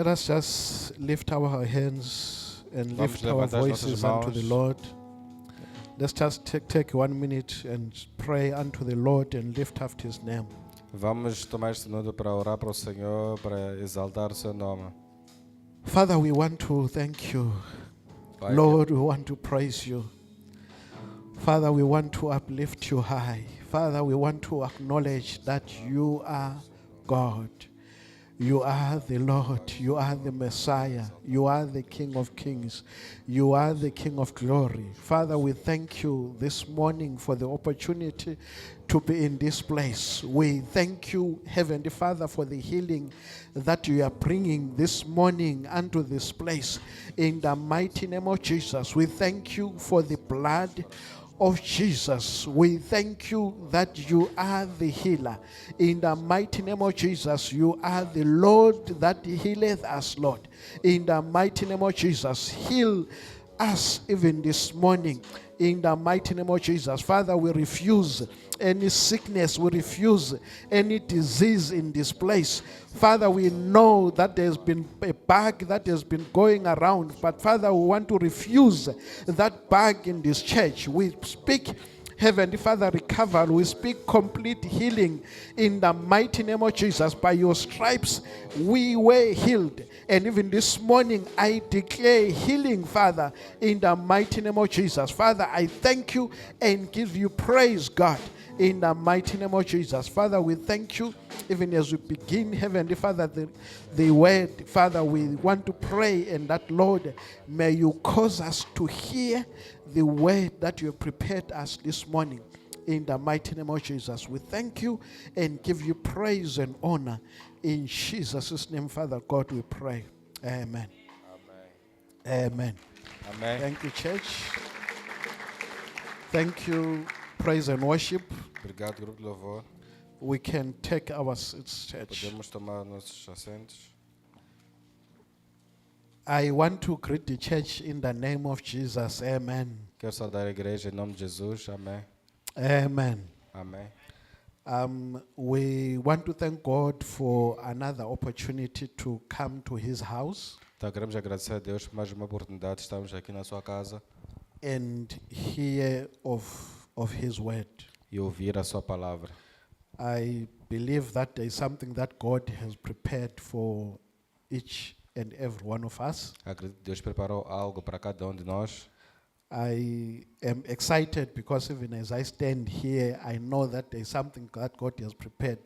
Let us just lift our hands and Vamos lift our levantar as nossas voices unto the mãos. Lord. Let's just take 1 minute and pray unto the Lord and lift up His name. Vamos tomar este minuto para orar para o Senhor, para exaltar o seu nome. Father, we want to thank you. Pai, Lord, we want to praise you. Father, we want to uplift you high. Father, we want to acknowledge that you are God. You are the Lord. You are the Messiah. You are the King of Kings. You are the King of Glory. Father, we thank you this morning for the opportunity to be in this place. We thank you, Heavenly Father, for the healing that you are bringing this morning unto this place. In the mighty name of Jesus, we thank you for the blood of Jesus. We thank you that you are the healer. In the mighty name of Jesus, you are the Lord that healeth us, Lord. In the mighty name of Jesus, heal us even this morning. In the mighty name of Jesus, Father, we refuse any sickness, we refuse any disease in this place. Father, we know that there's been a bug that has been going around, but Father, we want to refuse that bug in this church. We speak, Heavenly Father, recover. We speak complete healing in the mighty name of Jesus. By your stripes, we were healed. And even this morning, I declare healing, Father, in the mighty name of Jesus. Father, I thank you and give you praise, God, in the mighty name of Jesus. Father, we thank you even as we begin, Heavenly Father, the word. Father, we want to pray, and that, Lord, may you cause us to hear the word that you have prepared us this morning. In the mighty name of Jesus, we thank you and give you praise and honor. In Jesus' name, Father God, we pray. Amen. Amen. Amém. Thank you, church. Thank you, praise and worship. Obrigado, grupo de louvor. We can take our seats, church. Podemos tomar nossos assentos. I want to greet the church in the name of Jesus. Amen. Quero saudar a igreja em nome de Jesus. Amém. Amen. Amém. We want to thank God for another opportunity to come to His house Então, queremos agradecer a Deus por mais uma oportunidade de estarmos aqui na sua casa and hear of His word. e ouvir a sua palavra. I believe that there is something that God has prepared for each and every one of us. Acredito que Deus preparou algo para cada de nós. I am excited because even as I stand here, I know that there is something that God has prepared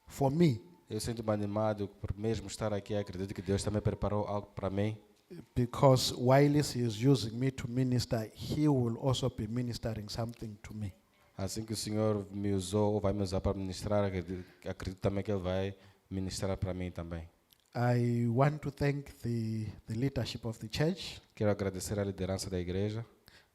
for me. Eu sinto-me animado por mesmo estar aqui. Acredito que Deus também preparou algo para mim. Because while He is using me to minister, He will also be ministering something to me. Assim que o Senhor me usou ou vai me usar para ministrar, acredito também que Ele vai ministrar para mim também. I want to thank the leadership of the church. Quero agradecer a liderança da igreja.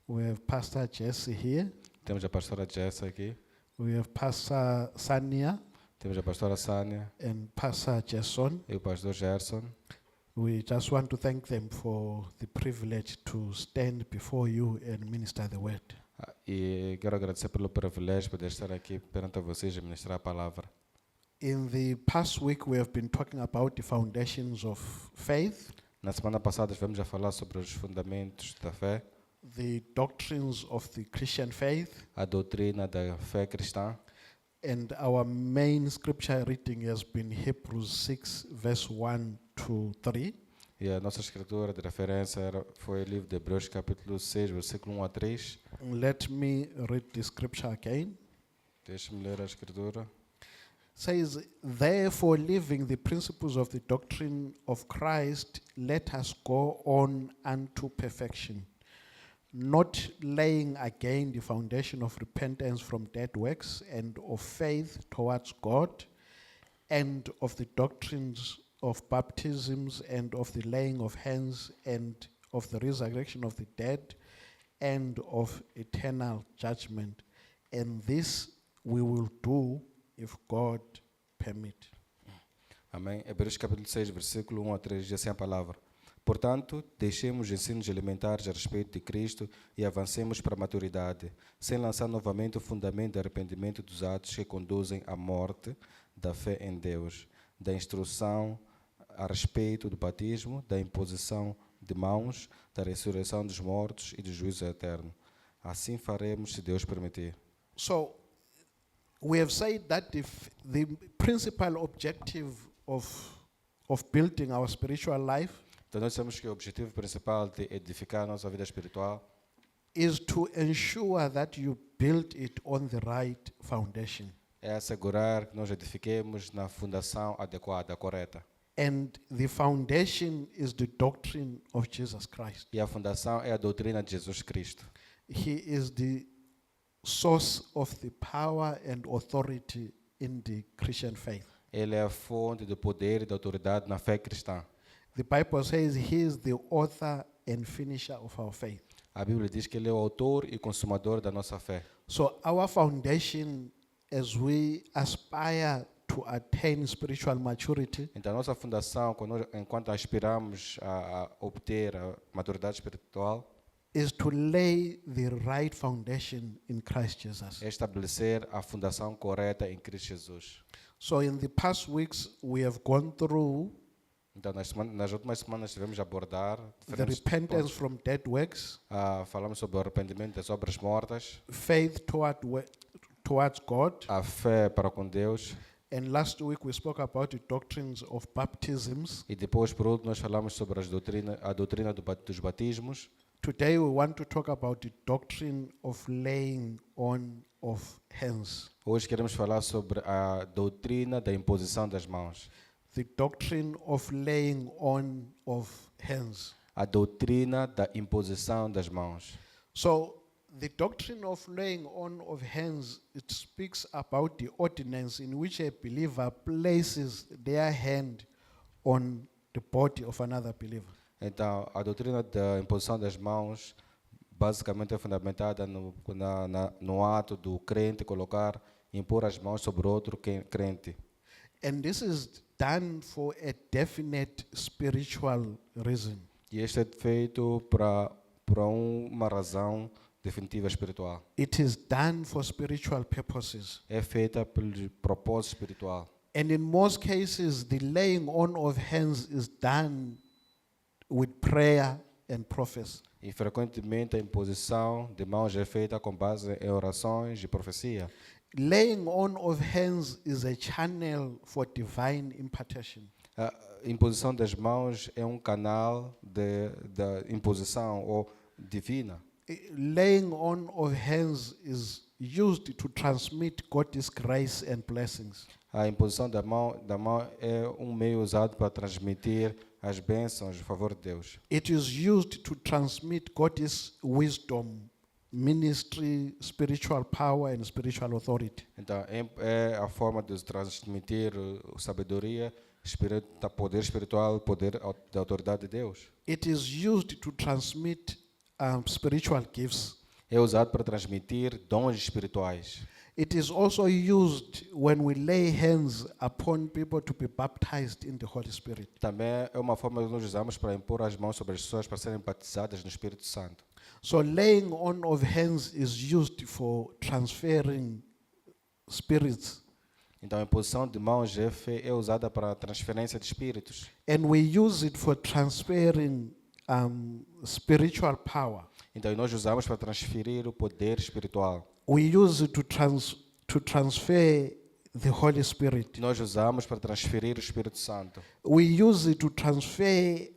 We have Pastor Jesse here. Temos a pastora Jess aqui. We have Pastor Sania Temos a pastora Sânia and Pastor Jason. e o pastor Gerson. We just want to thank them for the privilege to stand before you and minister the word. E quero agradecer pelo privilégio de poder estar aqui perante vocês e ministrar a palavra. In the past week, we have been talking about the foundations of faith, Na semana passada estivemos a falar sobre os fundamentos da fé, the doctrines of the Christian faith, a doutrina da fé cristã. and our main scripture reading has been Hebrews 6, verse 1 to 3. E a nossa escritura de referência foi o livro de Hebreus, capítulo 6, versículo 1 a 3. Let me read the scripture again. Deixe-me ler a escritura. Says, therefore, leaving the principles of the doctrine of Christ, let us go on unto perfection, not laying again the foundation of repentance from dead works and of faith towards God, and of the doctrines of baptisms and of the laying of hands and of the resurrection of the dead and of eternal judgment. And this we will do if God permit. Amém. Hebreus capítulo 6, versículo 1 a 3, diz assim a palavra. Portanto, deixemos ensinos elementares a respeito de Cristo e avancemos para a maturidade, sem lançar novamente o fundamento do arrependimento dos atos que conduzem à morte, da fé em Deus, da instrução a respeito do batismo, da imposição de mãos, da ressurreição dos mortos e do juízo eterno. Assim faremos, se Deus permitir. So we have said that the principal objective of building our spiritual life Então nós sabemos que o objetivo principal de edificar a nossa vida espiritual is to ensure that you build it on the right foundation. é assegurar que nós edifiquemos na fundação adequada, correta. And the foundation is the doctrine of Jesus Christ. E a fundação é a doutrina de Jesus Cristo. He is the source of the power and authority in the Christian faith. Ele é a fonte do poder e da autoridade na fé cristã. The Bible says he is the author and finisher of our faith. A Bíblia diz que ele é o autor e consumador da nossa fé. So our foundation, as we aspire to attain spiritual maturity, Então, a nossa fundação, enquanto aspiramos a obter a maturidade espiritual, is to lay the right foundation in Christ Jesus. é estabelecer a fundação correta em Cristo Jesus. So in the past weeks, we have gone through Então, nas últimas semanas, tivemos a abordar the diferentes repentance pontos. from dead works, Falamos sobre o arrependimento das obras mortas, faith towards God, a fé para com Deus, and last week we spoke about the doctrines of baptisms. e depois, por último, nós falamos sobre a doutrina dos batismos. Today we want to talk about the doctrine of laying on of hands. Hoje queremos falar sobre a doutrina da imposição das mãos. The doctrine of laying on of hands. A doutrina da imposição das mãos. So the doctrine of laying on of hands, it speaks about the ordinance in which a believer places their hand on the body of another believer. Então, a doutrina da imposição das mãos basicamente é fundamentada no ato do crente impor as mãos sobre outro crente. And this is done for a definite spiritual reason. E isto é feito para uma razão definitiva espiritual. It is done for spiritual purposes. É feita pelo propósito espiritual. And in most cases, the laying on of hands is done with prayer and prophecy. E frequentemente a imposição de mãos é feita com base em orações e profecia. Laying on of hands is a channel for divine impartation. A imposição das mãos é um canal da imposição ou divina. Laying on of hands is used to transmit God's grace and blessings. A imposição da mão é um meio usado para transmitir as bênçãos, o favor de Deus. It is used to transmit God's wisdom, ministry, spiritual power and spiritual authority. Então, é a forma de transmitir sabedoria, poder espiritual, poder da autoridade de Deus. It is used to transmit spiritual gifts. É usado para transmitir dons espirituais. It is also used when we lay hands upon people to be baptized in the Holy Spirit. Também é uma forma que nós usamos para impor as mãos sobre as pessoas para serem batizadas no Espírito Santo. So laying on of hands is used for transferring spirits. Então, a imposição de mãos é usada para a transferência de espíritos. And we use it for transferring spiritual power. Então, nós usamos para transferir o poder espiritual. We use it to transfer the Holy Spirit. Nós usamos para transferir o Espírito Santo. We use it to transfer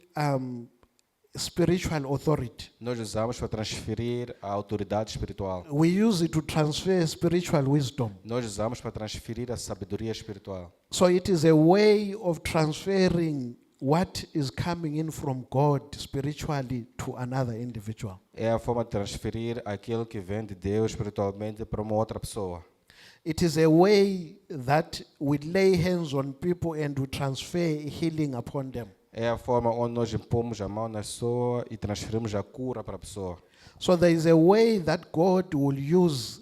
spiritual authority. Nós usamos para transferir a autoridade espiritual. We use it to transfer spiritual wisdom. Nós usamos para transferir a sabedoria espiritual. So it is a way of transferring what is coming in from God spiritually to another individual. É a forma de transferir aquilo que vem de Deus espiritualmente para uma outra pessoa. It is a way that we lay hands on people and we transfer healing upon them. É a forma onde nós impomos a mão na pessoa e transferimos a cura para a pessoa. So there is a way that God will use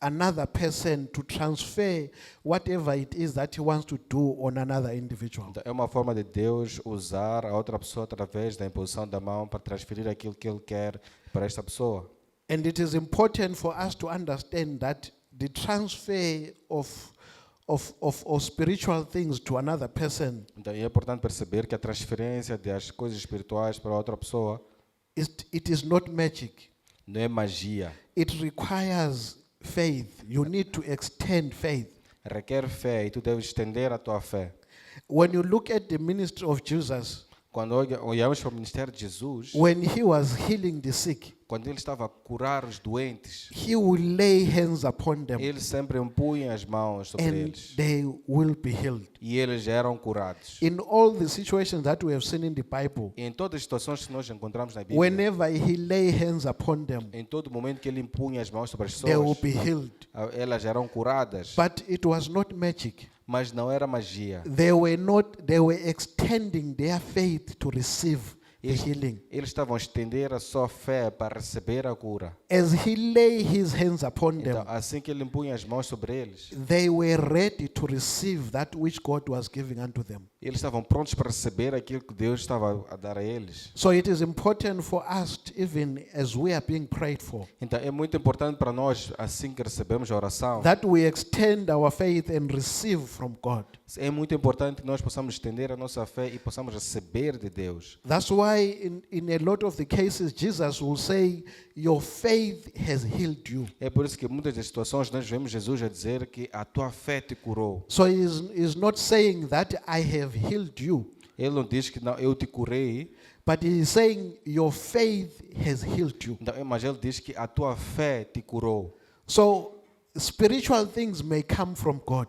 another person to transfer whatever it is that he wants to do on another individual. Então, é uma forma de Deus usar a outra pessoa através da imposição da mão para transferir aquilo que Ele quer para esta pessoa. And it is important for us to understand that the transfer of of spiritual things to another person, Então é importante perceber que a transferência das coisas espirituais para outra pessoa it is not magic. não é magia. It requires faith. You need to extend faith. Requer fé e tu deves estender a tua fé. When you look at the ministry of Jesus, Quando olhamos para o ministério de Jesus, when he was healing the sick, quando ele estava a curar os doentes, he will lay hands upon them ele sempre impunha as mãos sobre and eles they will be healed. e eles eram curados. In all the situations that we have seen in the Bible, E em todas as situações que nós encontramos na Bíblia, whenever he lay hands upon them, em todo momento que ele impunha as mãos sobre as they will pessoas, be healed. elas eram curadas. But it was not magic. Mas não era magia. They were extending their faith to receive the healing. Eles estavam a estender a sua fé para receber a cura. As he lay his hands upon them, Então, assim que ele impunha as mãos sobre eles, they were ready to receive that which God was giving unto them. eles estavam prontos para receber aquilo que Deus estava a dar a eles. So it is important for us, even as we are being prayed for, Então é muito importante para nós, assim que recebemos a oração, that we extend our faith and receive from God. é muito importante que nós possamos estender a nossa fé e possamos receber de Deus. That's why in a lot of the cases, Jesus will say, your faith has healed you. É por isso que em muitas das situações nós vemos Jesus a dizer que a tua fé te curou. So he's not saying that I have healed you, Ele não diz que não, eu te curei, but he is saying your faith has healed you. então, mas ele diz que a tua fé te curou. So spiritual things may come from God.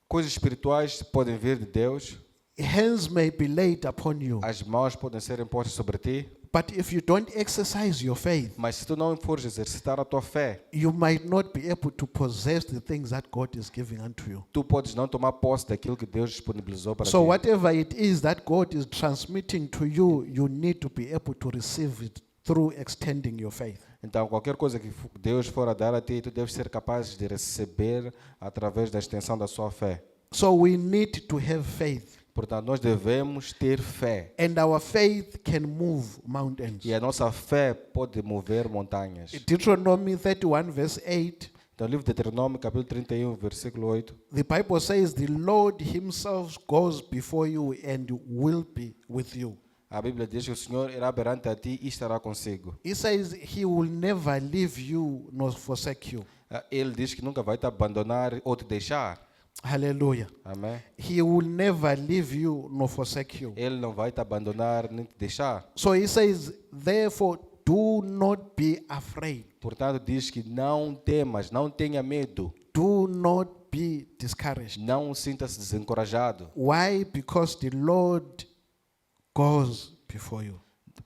Coisas espirituais podem vir de Deus, Hands may be laid upon you. as mãos podem ser impostas sobre ti, But if you don't exercise your faith, mas se tu não fores exercitar a tua fé, you might not be able to possess the things that God is giving unto you. tu podes não tomar posse daquilo que Deus disponibilizou para So ti. whatever it is that God is transmitting to you, you need to be able to receive it through extending your faith. Então, qualquer coisa que Deus for a dar a ti, tu deves ser capaz de receber através da extensão da sua fé. So we need to have faith. Portanto, nós devemos ter fé. And our faith can move mountains. E a nossa fé pode mover montanhas. Deuteronomy 31 verse 8, Então, o livro de Deuteronômio, capítulo 31, versículo 8, the Bible says, the Lord himself goes before you and will be with you. a Bíblia diz que o Senhor irá perante a ti e estará consigo. He says he will never leave you nor forsake you. Ele diz que nunca vai te abandonar ou te deixar. Hallelujah. Amém? He will never leave you nor forsake you. Ele não vai te abandonar nem te deixar. So he says, therefore, do not be afraid. Portanto, diz que não temas, não tenha medo. Do not be discouraged. Não sinta-se desencorajado. Why? Because the Lord goes before you.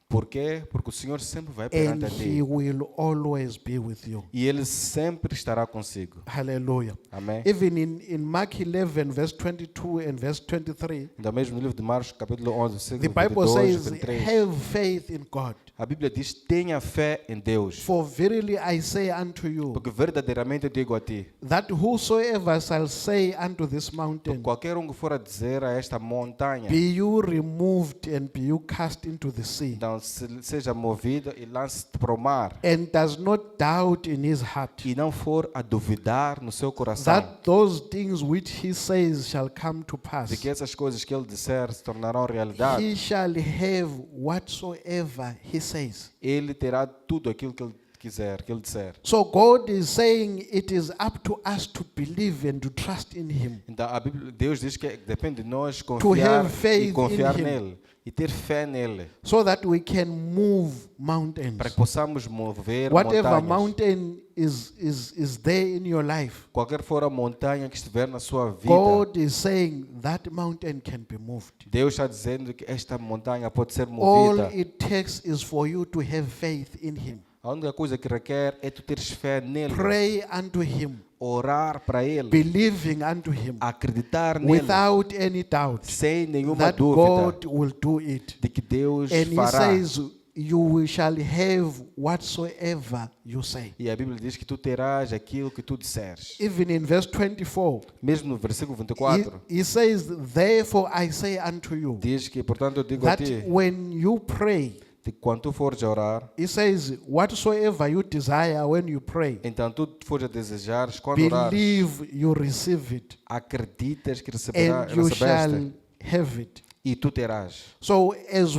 Por quê? Porque o Senhor sempre vai And perante a he ti. will always be with you. E Ele sempre estará consigo. Hallelujah. Amém? Even in Mark 11, verse 22 and verse 23, Então, mesmo no livro de Marcos, capítulo 11, the versículo Bible 22, says, 23, have faith in God. a Bíblia diz, tenha fé em Deus. For verily I say unto you, Porque verdadeiramente eu digo a ti, that whosoever shall say unto this mountain, qualquer um que for a dizer a esta montanha, be you removed and be you cast into the sea, então seja movido e lance-te para o mar, and does not doubt in his heart, e não for a duvidar no seu coração, that those things which he says shall come to pass, de que essas coisas que ele disser se tornarão realidade, he shall have whatsoever he says. ele terá tudo aquilo que ele quiser, que ele disser. So God is saying it is up to us to believe and to trust in him. Então a Bíblia, Deus diz que depende de nós have confiar faith e confiar in him. nele e ter fé nele, So that we can move mountains. para que possamos mover Whatever montanhas. mountain is there in your life, Qualquer for a montanha que estiver na sua vida, God is saying that mountain can be moved. Deus está dizendo que esta montanha pode ser All movida. it takes is for you to have faith in him. A única coisa que requer é tu teres fé nele, Pray unto him, orar para ele, believing unto him, acreditar nele, without any doubt sem nenhuma that dúvida God will do it. de que Deus And he fará. says, you shall have whatsoever you say. E a Bíblia diz que tu terás aquilo que tu disseres. Even in verse 24, Mesmo no versículo 24, he says, therefore I say unto you, diz que, portanto, eu digo a that ti, when you pray, de quando tu fores a orar, He says, whatsoever you desire when you pray, então tu fores a desejares, quando orares, believe you receive it, acreditas que and you shall recebeste have it. e tu terás. So as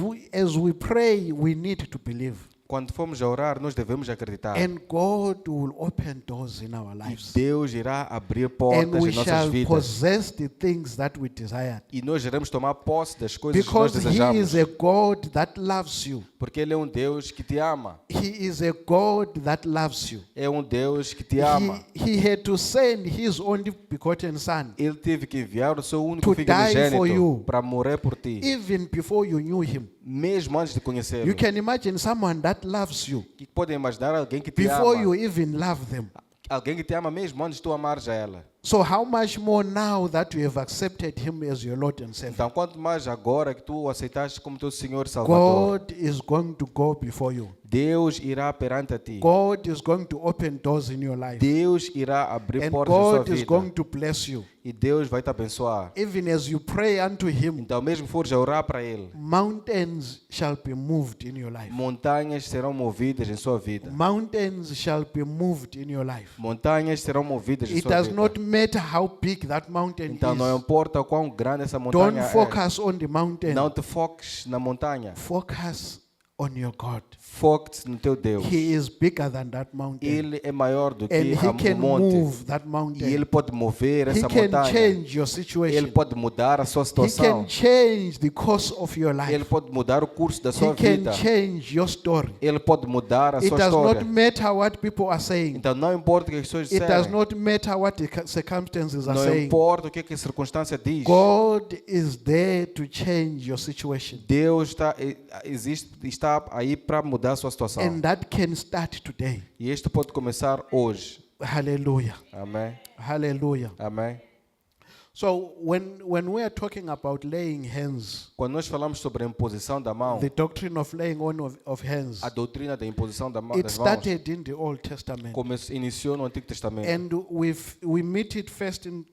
we pray, we need to believe. Quando formos a orar, nós devemos acreditar. And God will open doors in our E lives. Deus irá abrir And portas we em nossas shall vidas. possess the things that we desire. E nós iremos tomar posse das coisas que nós Because He desejamos. is a God that loves you. Porque Ele é um Deus que te ama. He is a God that loves you. É um Deus que te ama. He had to send His only begotten Son Ele teve que enviar o seu único to filho die for unigênito you. para morrer por ti. even before you knew Him. Mesmo antes de conhecê-lo. You can imagine someone that loves you Que podem imaginar alguém que te before ama. you even love them. Alguém que te ama mesmo antes de tu amares a ela. So how much more now that you have accepted Him as your Lord and Savior? Então, quanto mais agora que tu o aceitaste como teu Senhor e Salvador, God is going to go before you. Deus irá perante a ti. God is going to open doors in your life. Deus irá abrir And portas na sua God is vida. going to bless you. E Deus vai te abençoar. Even as you pray unto Him, Então, mesmo fores a orar para Ele, mountains shall be moved in your life. montanhas serão movidas em sua vida. Mountains shall be moved in your life. Montanhas serão movidas em It sua does vida. not matter how big that mountain Então, não is. importa o quão grande essa Don't montanha é. focus on the mountain. Não te foques na montanha. Focus on your God. Foque-te no teu Deus. He is bigger than that mountain. Ele é maior do que And He o can monte. move that E mountain. Ele pode mover He essa can montanha. change your Ele situation. pode mudar a sua He situação. can change the course of your Ele life. pode mudar o curso da He sua can vida. change your story. Ele pode mudar a It sua does not história. matter what people are saying. Então não importa o que as pessoas It does disserem. not matter what the circumstances are Não saying. importa o que a circunstância diz. God is there to change your situation. Deus está aí para mudar a sua situação. And that can start today. E isto pode começar hoje. Hallelujah. Amém. Hallelujah. Amém. So when we are talking about laying hands, Quando nós falamos sobre a imposição da mão, the doctrine of laying on of hands, a doutrina da imposição das it mãos started in the Old Testament. iniciou no Antigo Testamento. And we meet it first in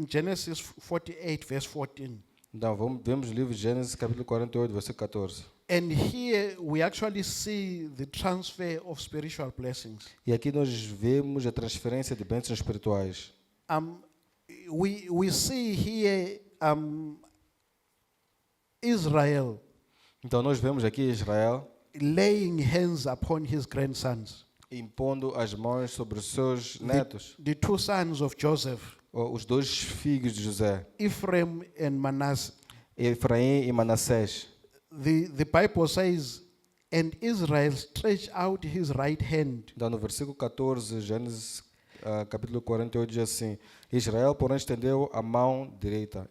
Genesis 48, verse 14. Então, vemos o livro de Gênesis, capítulo 48, versículo 14. And here we actually see the transfer of spiritual blessings. E aqui nós vemos a transferência de bênçãos espirituais. We see here Israel Então, nós vemos aqui Israel laying hands upon his grandsons, impondo as mãos sobre os seus netos, the two sons of Joseph, os dois filhos de José, Ephraim and Manasseh. Efraim e Manassés. The Bible says, and Israel stretched out his right hand Então, no versículo 14, Gênesis capítulo 48, diz assim: Israel, porém, estendeu a mão direita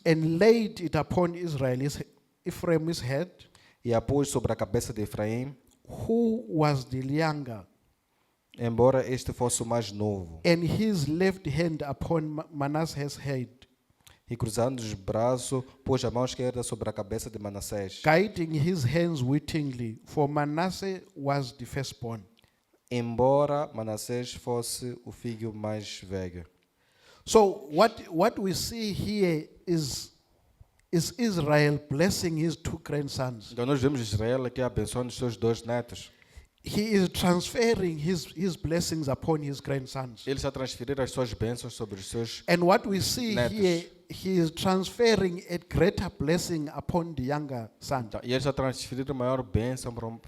and laid it upon Ephraim's head, e a pôs sobre a cabeça de Efraim, who was the younger, embora este fosse o mais novo. and his left hand upon Manasseh's head, E cruzando os braços, pôs a mão esquerda sobre a cabeça de Manassés, guiding his hands wittingly, for Manasseh was the firstborn. embora Manassés fosse o filho mais velho. So what we see here is Israel blessing his two grandsons. Então nós vemos Israel aqui abençoando os seus dois netos. He is transferring his blessings upon his grandsons. Ele está a transferir as suas bênçãos sobre os seus And what we see netos. here, he is transferring a greater blessing upon the younger son. Então, e ele está a transferir a maior bênção para um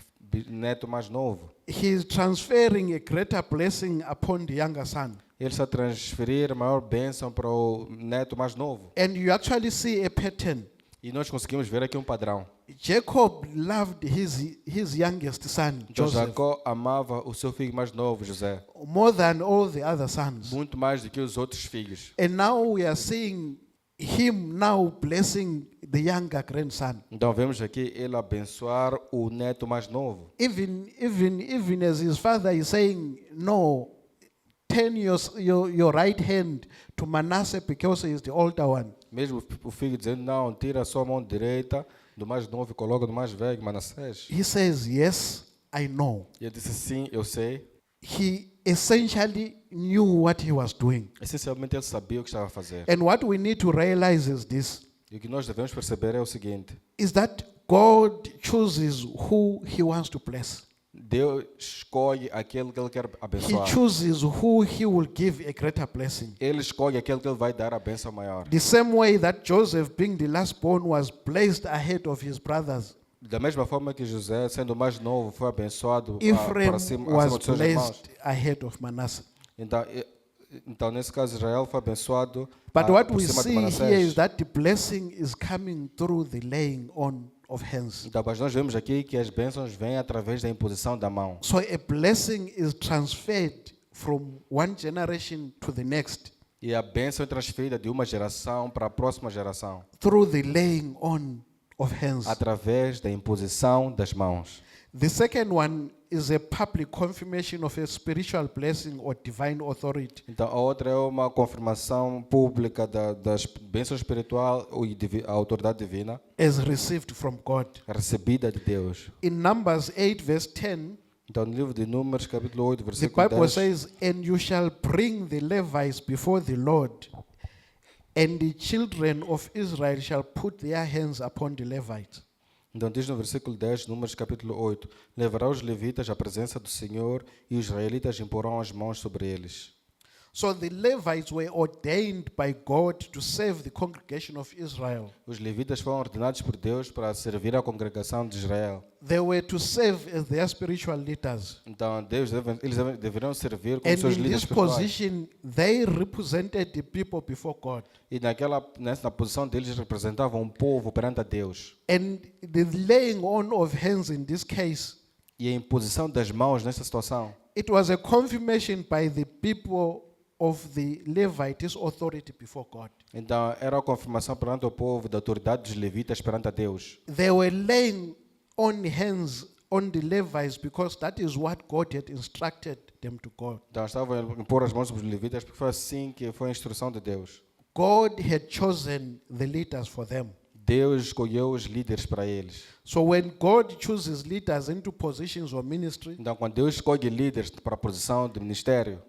neto mais novo. He is transferring a greater blessing upon the younger son. Ele está a transferir a maior bênção para o neto mais novo. And you actually see a pattern. E nós conseguimos ver aqui um padrão. Jacob loved his youngest son, Então Joseph, Jacó amava o seu filho mais novo, José, more than all the other sons. muito mais do que os outros filhos. And now we are seeing him now blessing the younger grandson. Então vemos aqui ele abençoar o neto mais novo. Even as his father is saying, no, turn your right hand to Manasseh because he is the older one. Mesmo o filho dizendo, não, tira a sua mão direita do mais novo e coloca no mais velho, Manassés. He says, yes, I know. E ele disse, sim, eu sei. He essentially knew what he was doing. Essencialmente ele sabia o que estava a fazer. And what we need to realize is this, E o que nós devemos perceber é o seguinte, is that God chooses who He wants to bless. Deus escolhe aquele que Ele quer He abençoar. chooses who He will give a greater blessing. Ele escolhe aquele que Ele vai dar a bênção maior. The same way that Joseph, being the last born, was blessed ahead of his brothers, Da mesma forma que José, sendo o mais novo, foi abençoado Ephraim para cima, was acima dos seus irmãos. blessed ahead of Manasseh. Então, nesse caso, Israel foi abençoado But what por we cima de see here Manassés. is that the blessing is coming through the laying on of hands. Então, mas nós vemos aqui que as bênçãos vêm através da imposição da mão. So a blessing is transferred from one generation to the next E a bênção é transferida de uma geração para a próxima geração, through the laying on of hands. através da imposição das mãos. The second one is a public confirmation of a spiritual blessing or divine authority. Então, a outra é uma confirmação pública das bênçãos espiritual e a autoridade divina As received from God. recebida de Deus. In Numbers 8, verse 10, Então, no livro de Números, capítulo 8, the versículo Bible 10, says, "And you shall bring the Levites before the Lord, and the children of Israel shall put their hands upon the Levites." então diz no versículo 10, Números capítulo 8, levará os levitas à presença do Senhor e os israelitas imporão as mãos sobre eles. So the Levites were ordained by God to serve the congregation of Israel. Os levitas foram ordenados por Deus para servir a congregação de Israel. They were to serve as their spiritual leaders. Então, eles deveriam servir como And seus in líderes this espirituais. position, they represented the people before God. E nessa posição deles representavam um povo perante a Deus. And the laying on of hands in this case, E a imposição das mãos nessa situação it was a confirmation by the people of the Levites' authority before God. então era a confirmação perante o povo da autoridade dos levitas perante a Deus. They were laying on hands on the Levites because that is what God had instructed them to go. Então estavam a impor as mãos sobre os levitas porque foi assim que foi a instrução de Deus. God had chosen the leaders for them. Deus escolheu os líderes para eles. So when God chooses leaders into positions of ministry, Então quando Deus escolhe líderes para a posição de ministério,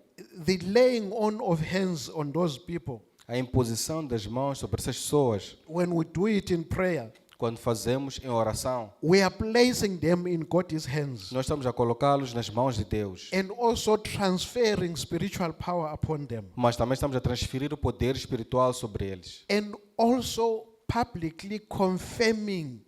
the laying on of hands on those people, a imposição das mãos sobre essas pessoas, when we do it in prayer, quando fazemos em oração, we are placing them in God's hands nós estamos a colocá-los nas mãos de Deus. and also transferring spiritual power upon them Mas também estamos a transferir o poder espiritual sobre eles. and also publicly confirming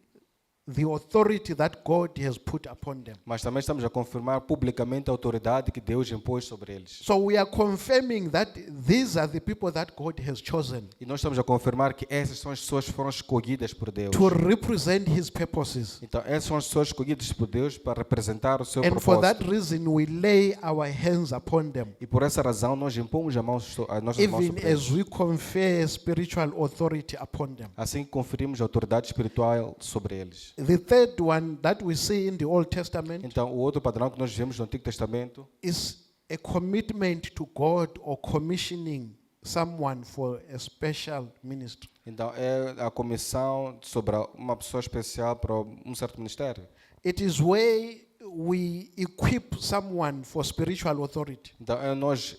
the authority that God has put upon them. Mas também estamos a confirmar publicamente a autoridade que Deus impôs sobre eles. So we are confirming that these are the people that God has chosen E nós estamos a confirmar que essas são as pessoas que foram escolhidas por Deus. to represent His purposes. Então, essas são as pessoas escolhidas por Deus para representar o seu And for that propósito. reason, we lay our hands upon them, E por essa razão, nós impomos as nossas mãos even sobre as eles. we confer spiritual authority upon them. Assim que conferimos a autoridade espiritual sobre eles. The third one that we see in the Old Testament Então, o outro padrão que nós vemos no Antigo Testamento is a commitment to God or commissioning someone for a special ministry. então, é a comissão sobre uma pessoa especial para um certo ministério. It is where we equip someone for spiritual authority. Então, nós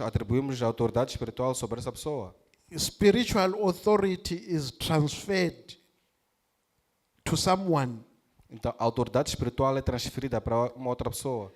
atribuímos a autoridade espiritual sobre essa pessoa. Spiritual authority is transferred to someone Então, a autoridade espiritual é transferida para uma outra pessoa.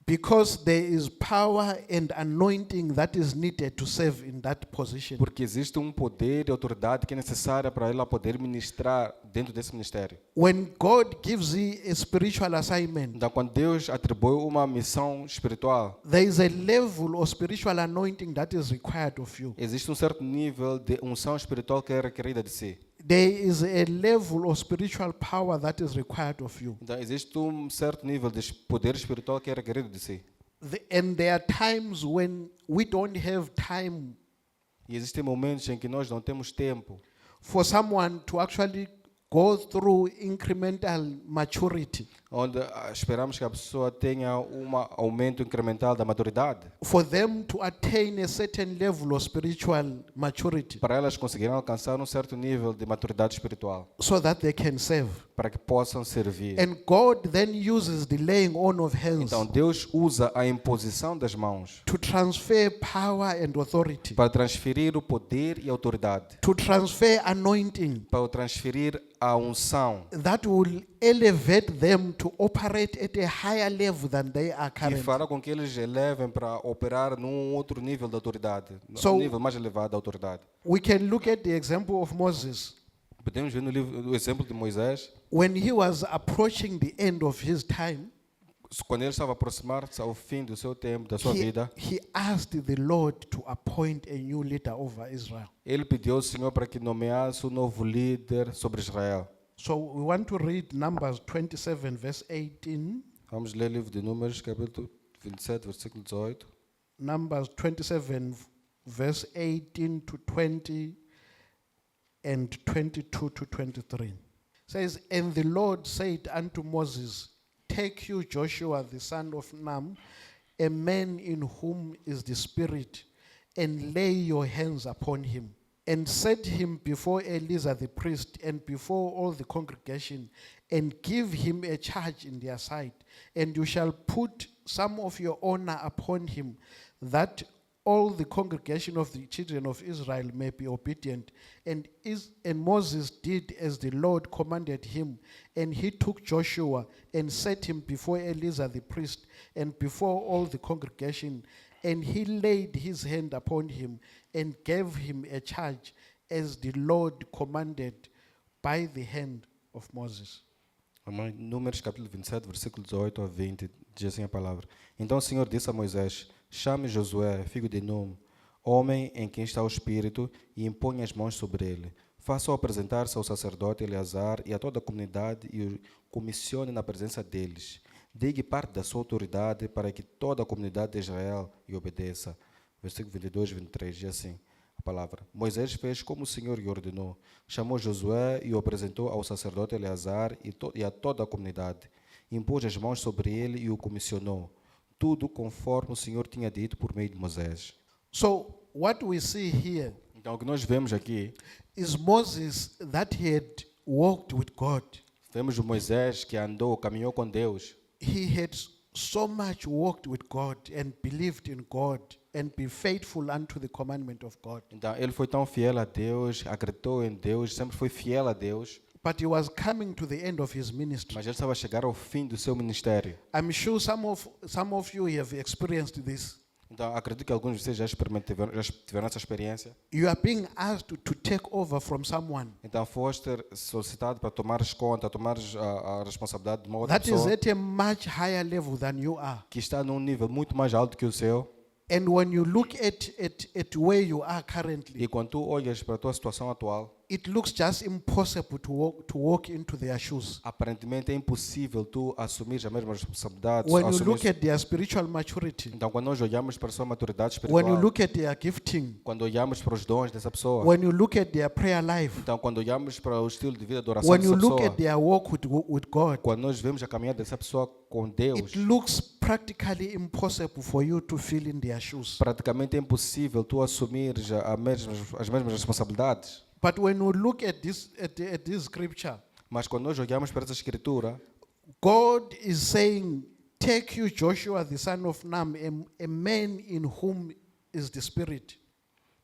because there is power and anointing that is needed to serve in that position. Porque existe um poder e autoridade que é necessária para ela poder ministrar dentro desse ministério. When God gives you a spiritual assignment, Então, quando Deus atribui uma missão espiritual, there is a level of spiritual anointing that is required of you. existe um certo nível de unção espiritual que é requerida de si. There is a level of spiritual power that is required of you. Então, existe um certo nível de poder espiritual que é requerido de si. And there are times when we don't have time E existem momentos em que nós não temos tempo for someone to actually go through incremental maturity. onde esperamos que a pessoa tenha um aumento incremental da maturidade, for them to attain a certain level of spiritual maturity para elas conseguirem alcançar um certo nível de maturidade espiritual, so that they can serve. para que possam servir. And God then uses the laying on of hands Então Deus usa a imposição das mãos to transfer power and authority, para transferir o poder e a autoridade, to transfer anointing para transferir a unção, that will elevate them to operate at a higher level than they are que currently. fará com que eles elevem para operar num outro nível de autoridade, So- um nível mais elevado da autoridade. We can look at the example of Moses. Podemos ver no livro o exemplo de Moisés, When he was approaching the end of his time, quando ele estava a aproximar-se ao fim do seu tempo, da sua vida, he asked the Lord to appoint a new leader over Israel. ele pediu ao Senhor para que nomeasse um novo líder sobre Israel. So we want to read Numbers 27, verse 18. Vamos ler o livro de Números, capítulo 27, versículo 18. Numbers 27, verse 18 to 20 and 22 to 23. Says, and the Lord said unto Moses, take you Joshua the son of Nun, a man in whom is the Spirit, and lay your hands upon him, and set him before Eleazar the priest and before all the congregation, and give him a charge in their sight. And you shall put some of your honor upon him, that all the congregation of the children of Israel may be obedient. And Moses did as the Lord commanded him. And he took Joshua and set him before Eleazar the priest and before all the congregation. And he laid his hand upon him and gave him a charge as the Lord commanded by the hand of Moses. Amém. Números capítulo 27, versículo 18 a 20, diz assim a palavra. Então o Senhor disse a Moisés, chame Josué, filho de Num, homem em quem está o Espírito, e imponha as mãos sobre ele. Faça-o apresentar-se ao sacerdote Eleazar e a toda a comunidade e o comissione na presença deles. Diga parte da sua autoridade para que toda a comunidade de Israel lhe obedeça. Versículo 22 e 23, diz assim a palavra. Moisés fez como o Senhor lhe ordenou. Chamou Josué e o apresentou ao sacerdote Eleazar e a toda a comunidade. Impôs as mãos sobre ele e o comissionou. Tudo conforme o Senhor tinha dito por meio de Moisés. So what we see here Então, o que nós vemos aqui, is Moses that he had walked with God. vemos o Moisés que andou, caminhou com Deus. He had so much walked with God and believed in God and be faithful unto the commandment of God. Então, ele foi tão fiel a Deus, acreditou em Deus, sempre foi fiel a Deus, But he was coming to the end of his ministry. mas ele estava a chegar ao fim do seu ministério. I'm sure some of you have experienced this. Então, acredito que alguns de vocês já tiveram essa experiência. You are being asked to take over from someone Então, foste solicitado para tomares conta, tomares a responsabilidade de uma outra that is pessoa at a much higher level than you are. que está num nível muito mais alto que o seu. And when you look at where you are currently, E quando tu olhas para a tua situação atual, it looks just impossible to walk into their shoes. aparentemente é impossível tu assumir a mesma responsabilidade. When you assumir- look at their spiritual maturity, Então, quando nós olhamos para a sua maturidade when you espiritual, look at their gifting, quando olhamos para os dons dessa pessoa, when you look at their prayer life, então quando olhamos para o estilo de vida de oração when you dessa look pessoa, at their walk with God, quando nós vemos a caminhada dessa pessoa com Deus, it looks practically impossible for you to fill in their shoes. praticamente é impossível tu assumir as mesmas responsabilidades. But when you look at this scripture, Mas quando nós olhamos para essa escritura, God is saying, take you Joshua the son of Nun, a man in whom is the Spirit.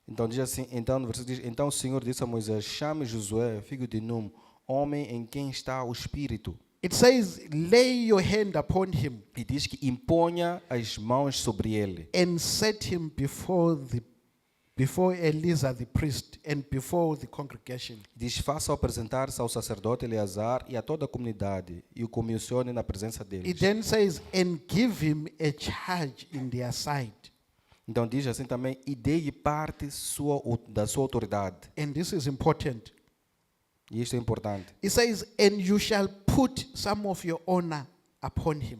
então diz assim, então no versículo diz, então o Senhor disse a Moisés, chame Josué, filho de Num, homem em quem está o Espírito. It says, lay your hand upon him E diz que imponha as mãos sobre ele and set him before Eleazar the priest and before the congregation. Diz, faça-o apresentar-se ao sacerdote Eleazar e a toda a comunidade, e o comissione na presença It deles. then says, and give him a charge in their sight. Então diz assim também, e dê-lhe parte da sua autoridade. And this is important. E isto é importante. It says, and you shall put some of your honor upon him.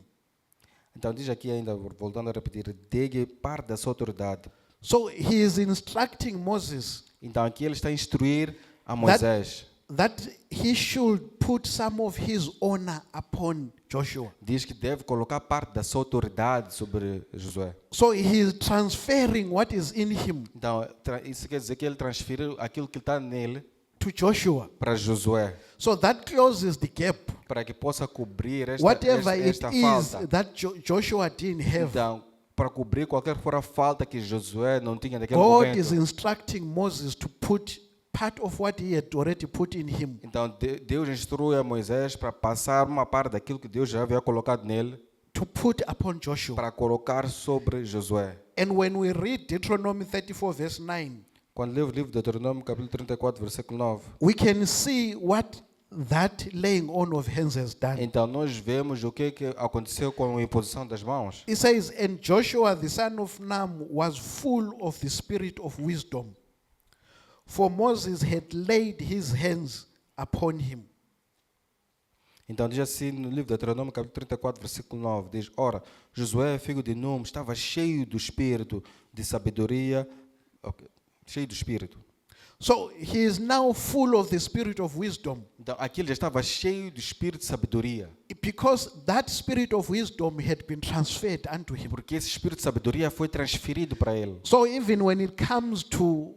Então diz aqui ainda, voltando a repetir, dê-lhe parte da sua autoridade. So he is instructing Moses Então aqui ele está a instruir a Moisés that he should put some of his honor upon Joshua. Diz que deve colocar parte da sua autoridade sobre Josué. So he is transferring what is in him Então, isso quer dizer que ele transferiu aquilo que está nele to Joshua. para Josué, So that closes the gap. para que possa cobrir Whatever it esta is falta. that Joshua didn't have, Então, para cobrir qualquer for a falta que Josué não tinha naquele God momento. is instructing Moses to put part of what he had already put in him Então, Deus instrui a Moisés para passar uma parte daquilo que Deus já havia colocado nele, to put upon Joshua. para colocar sobre Josué. And when we read Deuteronomy 34 verse 9, Quando lê o livro de Deuteronômio, capítulo 34, versículo 9, we can see what that laying on of hands has done. então nós vemos o que aconteceu com a imposição das mãos. It says, and Joshua the son of Nun was full of the spirit of wisdom, for Moses had laid his hands upon him. Então diz assim no livro de Deuteronômio, capítulo 34, versículo 9, diz: Ora, Josué, filho de Num, estava cheio do espírito de sabedoria, cheio do espírito. So he is now full of the spirit of wisdom, Então aqui ele já estava cheio do espírito de sabedoria, because that spirit of wisdom had been transferred unto him. porque esse espírito de sabedoria foi transferido para ele. So even when it comes to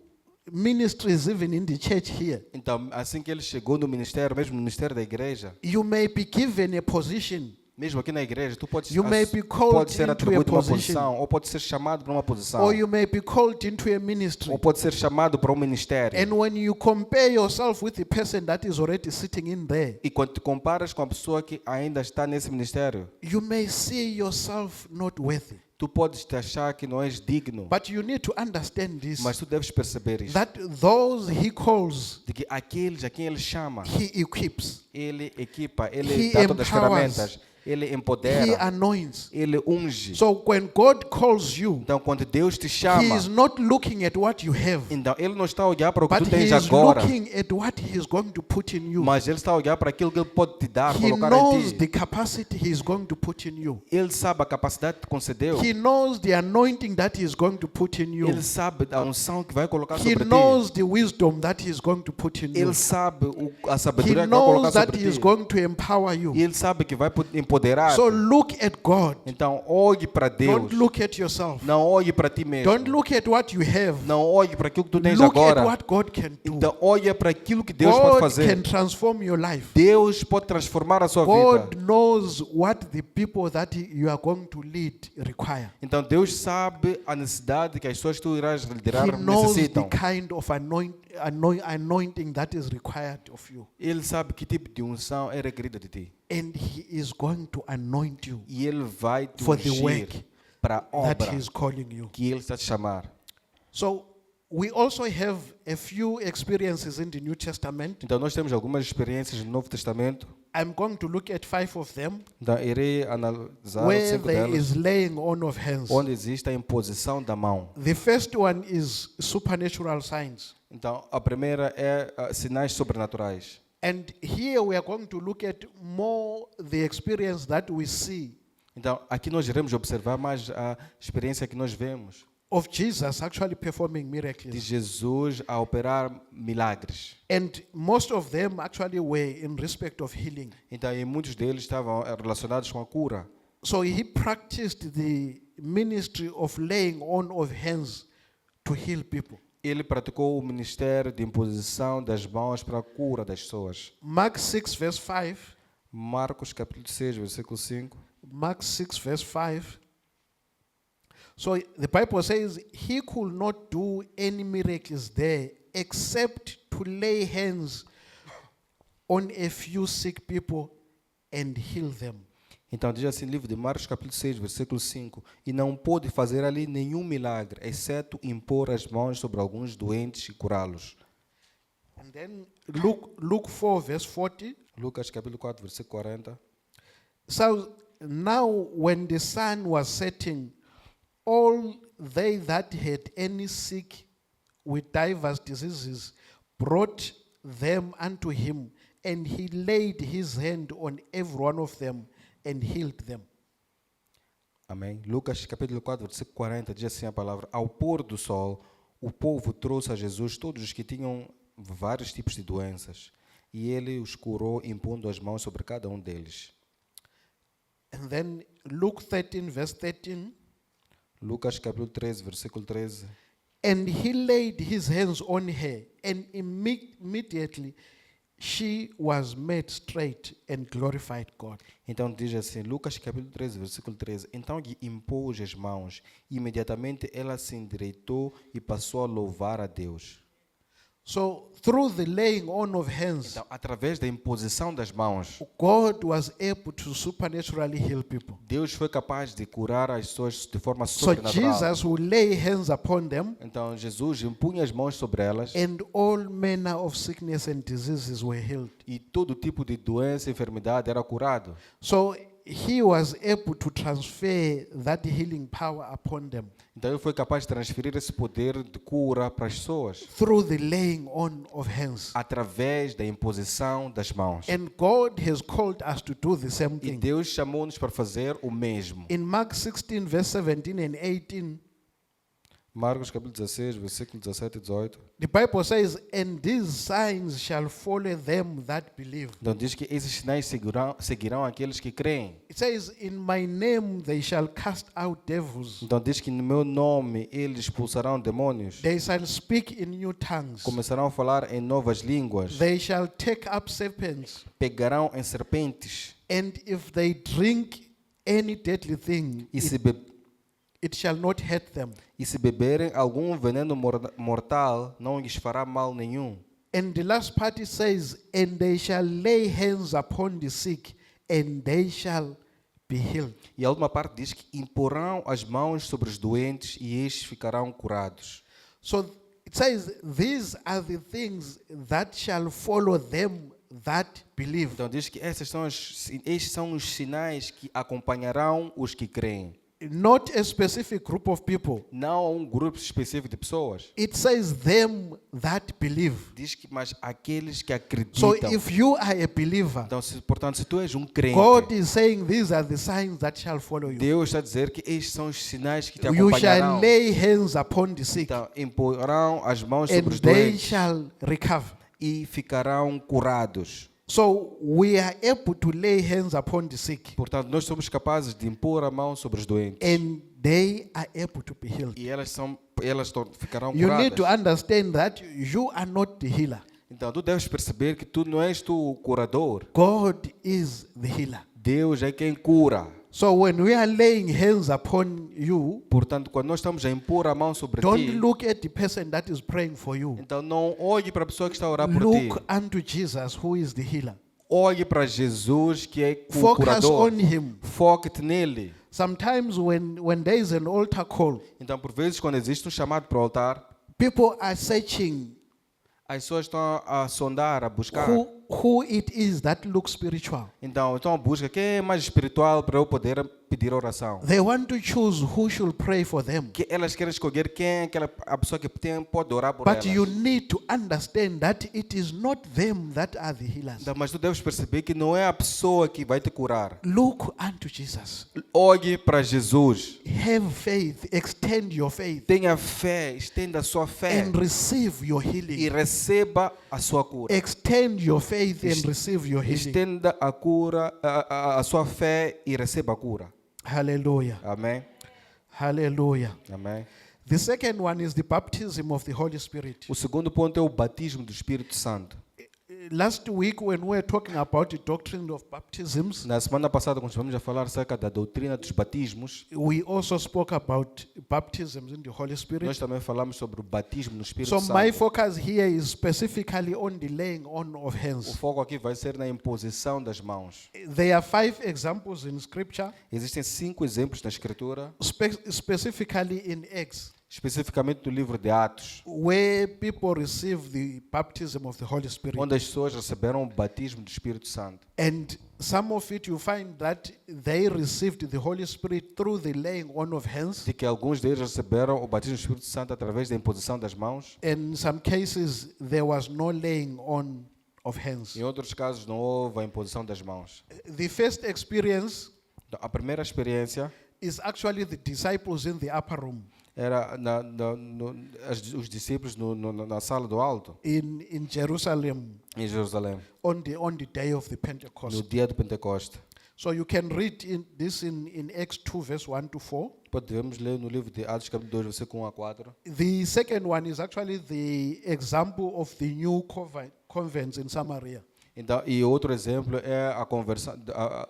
ministries, even in the church here, Então, assim que ele chegou no ministério, mesmo no ministério da igreja, you may be given a position, mesmo aqui na igreja, tu podes, You may be called pode ser into a atribuído uma position. posição, ou pode ser chamado para uma posição, or you may be called into a ministry. ou pode ser chamado para um ministério. And when you compare yourself with the person that is already sitting in there, E quando te comparas com a pessoa que ainda está nesse ministério, you may see yourself not worthy. tu podes te achar que não és digno, But you need to understand this, mas tu deves perceber isto, that those he calls, de que aqueles a quem ele chama, he equips, ele equipa, ele He dá todas as empowers. ferramentas, ele he empodera, anoints. ele unge. So when God calls you, Então, quando Deus te he chama, is not looking at what you have, então ele não está a olhar para o que but tu he tens is agora, looking at what he is going to put in you. mas ele está a olhar para aquilo que ele pode te dar, He colocar knows em the ti. capacity he is going to put in you. Ele sabe a capacidade que te concedeu. He knows the anointing that he is going to put in you. Ele sabe a unção que vai colocar He sobre knows ti. the wisdom that he is going to put in you. Ele sabe a He sabedoria que vai colocar knows that sobre he is ti. going to empower E you. ele sabe que vai empoderar. So look at God. Então, olhe para Deus. Don't look at yourself. Não olhe para ti mesmo. Don't look at what you have. Não olhe para aquilo que tu tens Look at agora. what God can do. Então, olha para aquilo que Deus pode God fazer. can transform your life. Deus pode transformar a sua God vida. knows what the people that you are going to lead require. Então, Deus sabe a necessidade que as pessoas que tu irás liderar He knows the necessitam. kind of anointing that is required of you. Ele sabe que tipo de unção é requerida de ti. And he is going to anoint you E Ele vai te for the ungir work para a that obra he is calling you. que Ele está a te chamar. So we also have a few experiences in the New Testament. Então, nós temos algumas experiências no Novo Testamento. I'm going to look at 5 of them Então, irei analisar where 5 there delas, is laying on of hands. onde existe a imposição da mão. The first one is supernatural signs. Então, a primeira é sinais sobrenaturais. And here we are going to look at more the experience that we see Então, aqui nós iremos observar mais a experiência que nós vemos of Jesus actually performing de miracles. Jesus a operar milagres. And most of them actually were in respect of healing. Então, e muitos deles estavam relacionados com a cura. So he practiced the ministry of laying on of hands to heal people. Ele praticou o ministério de imposição das mãos para a cura das pessoas. Mark 6 verse 5. Marcos capítulo 6, versículo 5. Mark 6 verse 5. So the Bible says he could not do any miracles there except to lay hands on a few sick people and heal them. Então diz assim, livro de Marcos capítulo 6, versículo 5. E não pôde fazer ali nenhum milagre, exceto impor as mãos sobre alguns doentes e curá-los. And then Luke 4 verse 40. Lucas capítulo 4, versículo 40. So now when the sun was setting, all they that had any sick with divers diseases brought them unto him, and he laid his hand on every one of them and healed them. Amém. Lucas capítulo 4, versículo 40 diz assim a palavra: Ao pôr do sol, o povo trouxe a Jesus todos os que tinham vários tipos de doenças, E ele os curou, impondo as mãos sobre cada um deles. And then Luke 13, verse 13. Lucas capítulo 13, versículo 13. And he laid his hands on her, and immediately she was made straight and glorified God. Então diz assim, Lucas capítulo 13, versículo 13. Então lhe impôs as mãos, e imediatamente ela se endireitou e passou a louvar a Deus. So through the laying on of hands, Então, através da imposição das mãos, God was able to supernaturally heal people. Deus foi capaz de curar as pessoas de forma So sobrenatural. Jesus will lay hands upon them, Então Jesus impunha as mãos sobre elas and all manner of sickness and diseases were healed. e todo tipo de doença e enfermidade era curado. So he was able to transfer that healing power upon them Então ele foi capaz de transferir esse poder de cura para as pessoas through the laying on of hands. através da imposição das mãos. And God has called us to do the same E thing. Deus chamou-nos para fazer o mesmo. In Mark 16, verse 17 and 18, Marcos capítulo 16, versículo 17 e 18. the Bible says, and these signs shall follow them that believe. Então diz que esses sinais seguirão aqueles que creem. It says, in my name they shall cast out devils. Então diz que no meu nome eles expulsarão demônios. They shall speak in new tongues. Começarão a falar em novas línguas. They shall take up serpents. Pegarão em serpentes. And if they drink any deadly thing, E it shall not hurt them. se beberem algum veneno mortal, não lhes fará mal nenhum. And the last part it says, and they shall lay hands upon the sick, and they shall be healed. E a última parte diz que imporão as mãos sobre os doentes e estes ficarão curados. So it says, these are the things that shall follow them that believe. Então diz que estes são os sinais que acompanharão os que creem. Not a specific group of people. Não a um grupo específico de pessoas. It says them that believe. Diz que mas aqueles que So acreditam. if you are a believer, Então, portanto, se tu és um crente, God is saying these are the signs that shall follow you. Deus está a dizer que estes são os sinais que te You shall acompanharão. lay hands upon the sick, Então, imporão as mãos and sobre os they doentes shall recover. e ficarão curados. So we are able to lay hands upon the sick, Portanto, nós somos capazes de impor a mão sobre os doentes and they are able to be healed. e elas ficarão You need to curadas. understand that you are not the healer. Então, tu deves perceber que tu não és tu o curador. God is the healer. Deus é quem cura. So when we are laying hands upon you, Portanto, quando nós estamos a impor a mão sobre don't ti, look at the person that is praying for you. então não olhe para a pessoa que está a orar por Look ti. unto Jesus, who is the healer. Olhe para Jesus, que é o Focus curador. on him. Foque-te nele. Sometimes when there is an altar call, Então, por vezes, quando existe um chamado para o altar, people are searching as pessoas estão a sondar, a buscar. who it is that looks spiritual. Então, estão a busca quem é mais espiritual para eu poder pedir oração. They want to choose who should pray for them. Que elas querem escolher quem é a pessoa que pode orar por But elas. you need to understand that it is not them that are the healers. Então, mas tu deves perceber que não é a pessoa que vai te curar. Look unto Jesus. Olhe para Jesus. Have faith. Extend your faith. Tenha fé, estenda a sua fé And receive your e healing. receba a sua cura. Extend your faith and receive your healing. Estenda a cura, a sua fé e receba a cura. Hallelujah. Amém? Hallelujah. Amém? The second one is the baptism of the Holy Spirit. O segundo ponto é o batismo do Espírito Santo. Last week, when we were talking about the doctrine of baptisms, Na semana passada, quando estivemos a falar acerca da doutrina dos batismos, we also spoke about baptisms in the Holy Spirit. nós também falamos sobre o batismo no Espírito So my Santo. focus here is specifically on the laying on of O hands. foco aqui vai ser na imposição das mãos. There are 5 examples in Scripture, Existem 5 exemplos na Escritura, specifically in Acts, especificamente do livro de Atos, where people receive the baptism of the Holy Spirit. onde as pessoas receberam o batismo do Espírito Santo. And some of it you find that they received the Holy Spirit through the laying on of hands. De que alguns deles receberam o batismo do Espírito Santo através da imposição das mãos. In some cases, there was no laying on of hands. Em outros casos, não houve a imposição das mãos. The first experience Então, a primeira experiência is actually the disciples in the upper room. era os discípulos na sala do alto, in Jerusalem em Jerusalém, on the day of the no Pentecost. dia do Pentecoste. So you can read this in Acts 2, verse 1 to 4. Podemos ler no livro de Atos, capítulo 2, versículo 1 a 4. The second one is actually the example of the new convents in Samaria. Então, e outro exemplo é a conversão,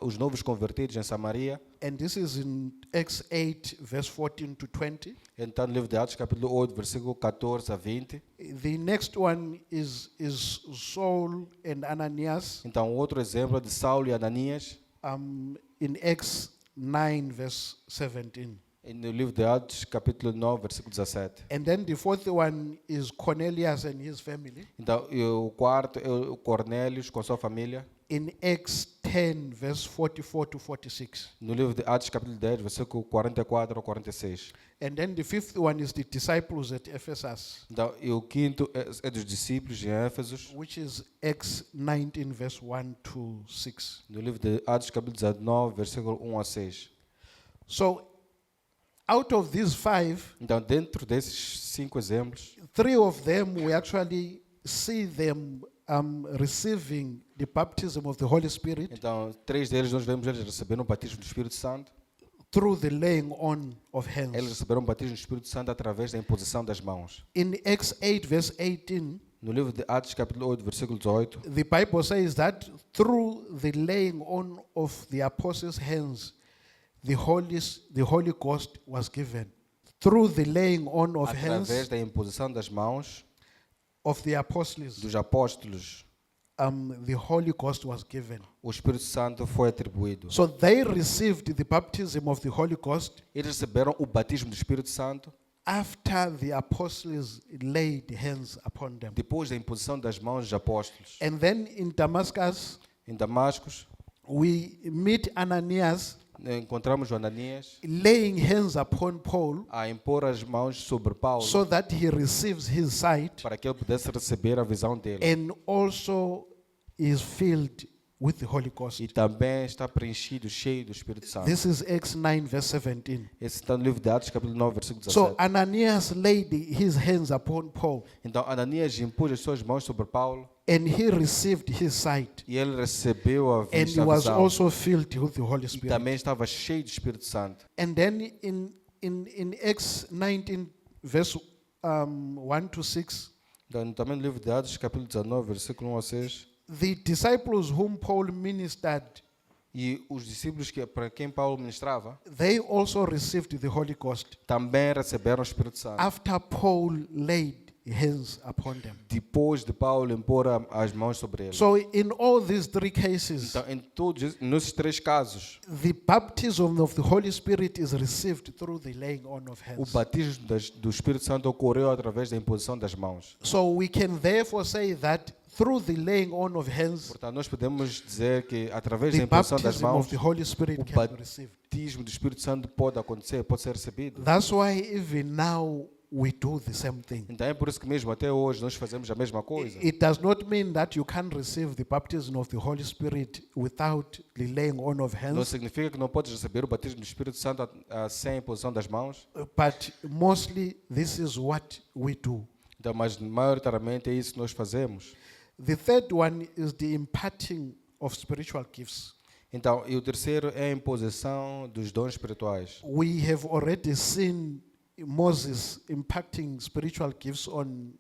os novos convertidos em Samaria. And this is in Acts 8, verse 14 to 20. Então, no livro de Atos, capítulo 8, versículo 14 a 20. The next one is Saul and Ananias Então, outro exemplo é de Saulo e Ananias. In Acts 9, verse 17. E no livro de Atos, capítulo 9, versículo 17. And then the fourth one is Cornelius and his family. Então, e o quarto é o Cornélios com sua família. In Acts 10, verse 44 to 46. No livro de Atos, capítulo 10, versículo 44 a 46. And then the fifth one is the disciples at Ephesus, Então, e o quinto é dos discípulos em Éfesos. which is Acts 19, verse 1 to 6. No livro de Atos, capítulo 19, versículo 1 a 6. So, out of these five, Então, dentro desses 5 exemplos, 3 of them we actually see them receiving the baptism of the Holy Spirit então 3 deles nós vemos eles receberam o batismo do Espírito Santo. through the laying on of Eles hands. receberam o batismo do Espírito Santo através da imposição das mãos. In Acts 8, verse 18, No livro de Atos, capítulo 8, versículo 18, the Bible says that through the laying on of the apostles' hands, the Holy Ghost was given. Through the laying on of através hands da imposição das mãos of the apostles, dos apóstolos, the Holy Ghost was given. o Espírito Santo foi atribuído. So they received the baptism of the Holy Ghost Eles receberam o batismo do Espírito Santo after the apostles laid hands upon them. depois da imposição das mãos dos apóstolos. And then in Damascus, Em Damascus, we meet Ananias encontramos o Ananias laying hands upon Paul a impor as mãos sobre Paulo so that he receives his sight para que ele pudesse receber a visão dele. and also is filled with the Holy Ghost. E também está preenchido, cheio do Espírito Santo. This is Acts 9, verse 17. Esse está no livro de Atos, capítulo 9, versículo 17. So Ananias laid his hands upon Paul Então Ananias impôs as suas mãos sobre Paulo and he received his sight e ele recebeu a and he vista, a was visão. also filled with the Holy E Spirit. também estava cheio do Espírito Santo. And then in Acts 19, verse 1 to 6, Então, também no livro de Atos, capítulo 19, versículo 1 a 6. the disciples whom Paul ministered, E os discípulos para quem Paulo ministrava they also received the Holy Ghost também receberam o Espírito Santo. after Paul laid hands upon them. Depois de Paulo impor as mãos sobre eles. So in all these 3 cases, Então, em todos nesses 3 casos, the baptism of the Holy Spirit is received through the laying on of o hands. batismo do Espírito Santo ocorreu através da imposição das mãos. So we can therefore say that through the laying on of hands, Portanto, nós podemos dizer que através da the imposição das baptism mãos, of the Holy Spirit o can be received. batismo do Espírito Santo pode acontecer, pode ser recebido. That's why even now we do the same thing. Então é por isso que mesmo até hoje nós fazemos a mesma coisa. It does not mean that you can receive the baptism of the Holy Spirit without the laying on of Não hands, significa que não podes receber o batismo do Espírito Santo sem a imposição das mãos. but mostly this is what we do. Então, mas maioritariamente é isso que nós fazemos. The third one is the imparting of spiritual gifts. Então, e o terceiro é a imposição dos dons espirituais. We have already seen Moses impacting spiritual gifts on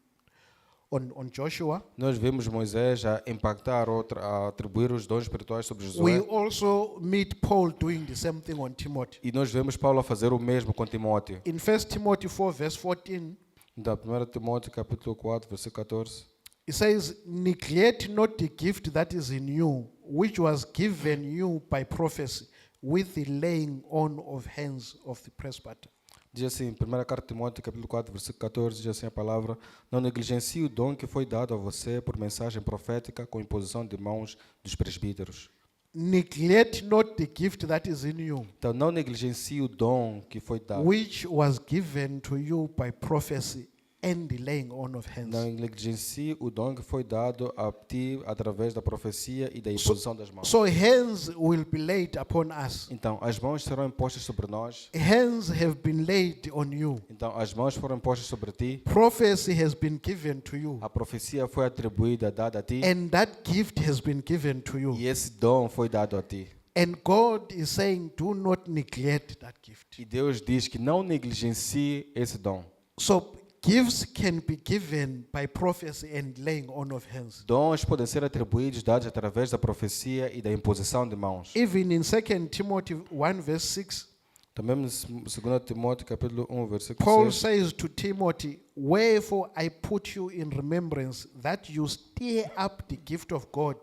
Joshua. Nós vimos Moisés a impactar a atribuir os dons espirituais sobre We Josué. also meet Paul doing the same thing on Timothy. E nós vemos Paulo a fazer o mesmo com Timóteo. In 1 Timothy 4, verse 14, Então, 1 Timóteo capítulo 4, versículo 14. it says, "Neglect not the gift that is in you, which was given you by prophecy, with the laying on of hands of the presbyter." Diz assim, 1 carta de Timóteo, capítulo 4, versículo 14, diz assim a palavra: Não negligencie o dom que foi dado a você por mensagem profética com imposição de mãos dos presbíteros. Neglect not the gift that is in you, Então, não negligencie o dom que foi dado, which was given to you by prophecy, and the laying on of hands. Não negligencie o dom que foi dado a ti através da profecia e da imposição das mãos. So hands will be laid upon us. Então, as mãos serão impostas sobre nós. Hands have been laid on you. Então, as mãos foram impostas sobre ti. Prophecy has been given to you. A profecia foi atribuída, dada a ti. And that gift has been given to you. E esse dom foi dado a ti. And God is saying, do not neglect that gift. E Deus diz que não negligencie esse dom. So gifts can be given by prophecy and laying on of hands. Dons podem ser atribuídos, dados através da profecia e da imposição de mãos. Even in 2 Timothy 1 verse 6, Também em 2 Timóteo capítulo 1, versículo Paul 6. says to Timothy, wherefore I put you in remembrance that you stir up the gift of God,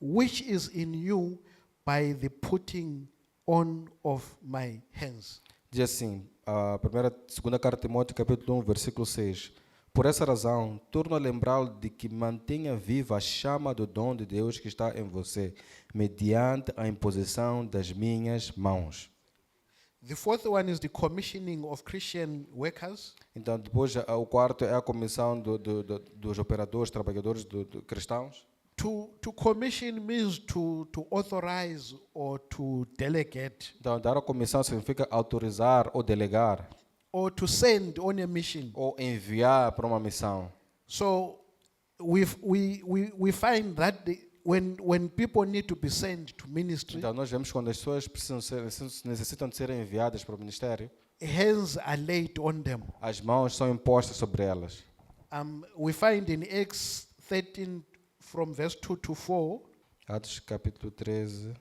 which is in you by the putting on of my hands. Diz assim, segunda carta de Timóteo, capítulo 1, versículo 6. Por essa razão, torno a lembrá-lo de que mantenha viva a chama do dom de Deus que está em você, mediante a imposição das minhas mãos. The fourth one is the commissioning of Christian workers. Então, depois, o quarto é a comissão dos operadores, trabalhadores cristãos. To commission means to authorize or to delegate Então, dar a comissão significa autorizar ou delegar, or to send on a mission. ou enviar para uma missão. So we find that when people need to be sent to ministry, Então, nós vemos quando as pessoas necessitam de ser enviadas para o ministério, hands are laid on them. as mãos são impostas sobre elas. We find in Acts 13 from verse 2 to 4, Atos capítulo 13,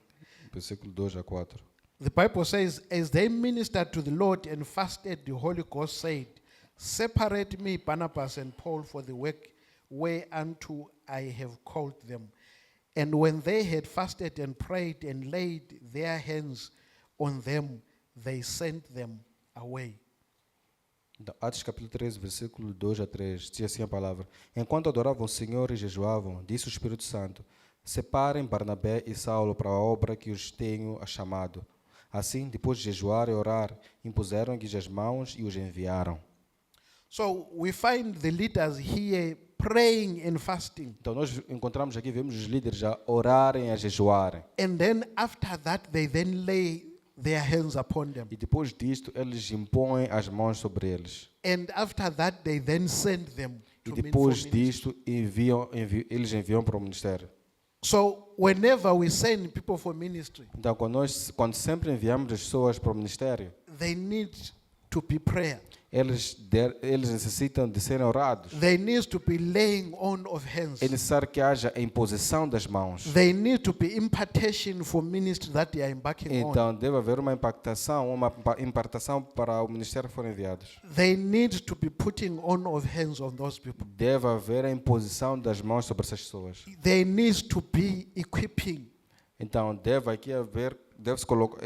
versículo 2 a 4. the Bible says, as they ministered to the Lord and fasted, the Holy Ghost said, separate me, Barnabas and Paul, for the work whereunto I have called them. And when they had fasted and prayed and laid their hands on them, they sent them away. Então, Atos capítulo 13, versículo 2 a 3, diz assim a palavra. Enquanto adoravam o Senhor e jejuavam, disse o Espírito Santo, separem Barnabé e Saulo para a obra que os tenho chamado. Assim, depois de jejuar e orar, impuseram-lhes as mãos e os enviaram. So we find the leaders here praying and fasting. Então, nós encontramos aqui, vemos os líderes a orarem, a jejuarem. And then after that, they then lay their hands upon them. E depois disto, eles impõem as mãos sobre eles. And after that, they then send them E to depois ministry. disto, eles enviam para o ministério. So whenever we send people for ministry, Então, quando sempre enviamos as pessoas para o ministério, they need to be prayer. eles necessitam de serem orados. There needs to be laying on of hands. É necessário que haja a imposição das mãos. There need to be impartation for ministry that they are embarking on. Então, deve haver uma impartação para o ministério que foram enviados. They need to be putting on of hands on those people. Deve haver a imposição das mãos sobre essas pessoas. There needs to be equipping Então, deve-se